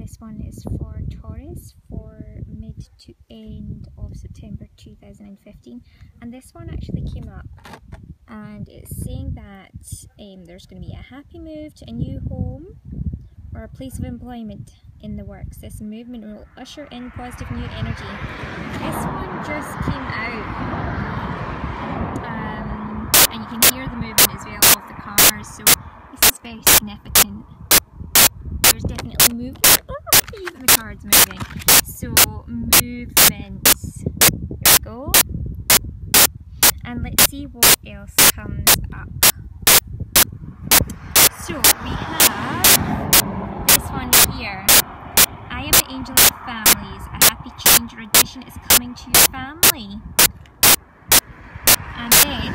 this one is for Taurus for mid to end of September 2015, and this one actually came up and it's saying that there's going to be a happy move to a new home or a place of employment in the works. This movement will usher in positive new energy. This one just came out, and you can hear the movement as well of the cars, so this is very significant. There's definitely movement. Oh, even the card's moving. So movements. Here we go. And let's see what else comes up. So we have this one here. I am the angel of families. A happy change or addition is coming to your family. And then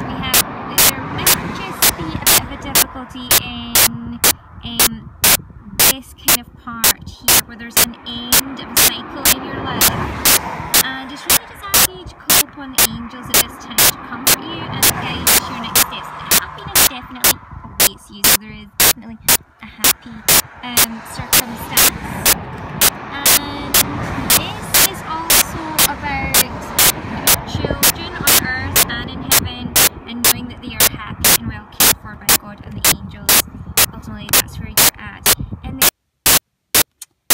we have there might just be a bit of a difficulty in this kind of part here where there's an end of a cycle in your life, and it's really just asking you to call upon the angels at this time to comfort you and guide you to your next steps. Happiness definitely awaits you, so there is definitely a happy circumstance. And this is also about children on earth and in heaven, and knowing that they are happy and well cared for by God and the angels. Ultimately, that's where you're at.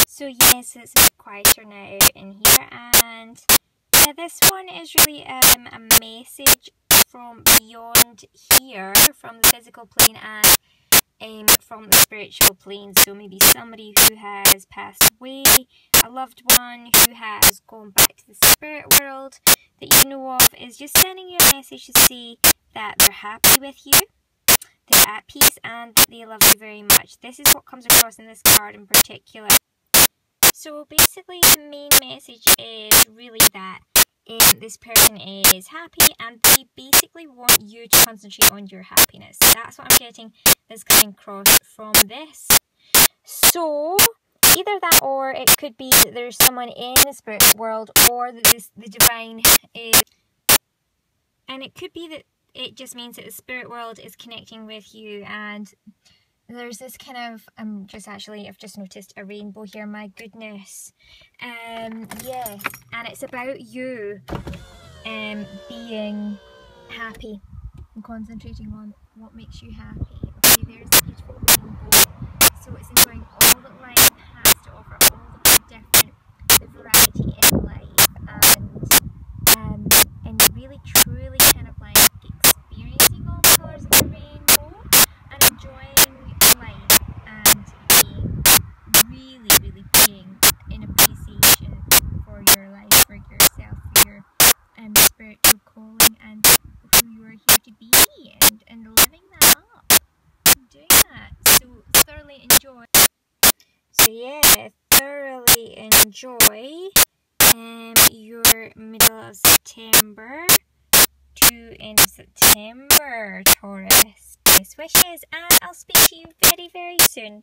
So yes, it's a bit quieter now in here, and yeah, this one is really a message from beyond here, from the physical plane and from the spiritual plane. So maybe somebody who has passed away, a loved one who has gone back to the spirit world that you know of, is just sending you a message to say that they're happy with you, they're at peace, and that they love you very much. This is what comes across in this card in particular. So basically the main message is really that this person is happy, and they basically want you to concentrate on your happiness. That's what I'm getting is coming across from this. So either that, or it could be that there's someone in the spirit world, or that the divine is, and it could be that it just means that the spirit world is connecting with you, and there's this kind of, I've just noticed a rainbow here, my goodness. Yeah, and it's about you being happy and concentrating on what makes you happy. Okay, there's a beautiful rainbow. So it's enjoying all that life has to offer, all the variety in life, and really truly kind of like experiencing all the colours of the rainbow and enjoying life, and really being in appreciation for your life, for yourself, for your spiritual calling, and who you are here to be, and living that up, and doing that. So thoroughly enjoy. So yeah, thoroughly enjoy your middle of September to end of September, Taurus. Best wishes, and I'll speak to you very soon.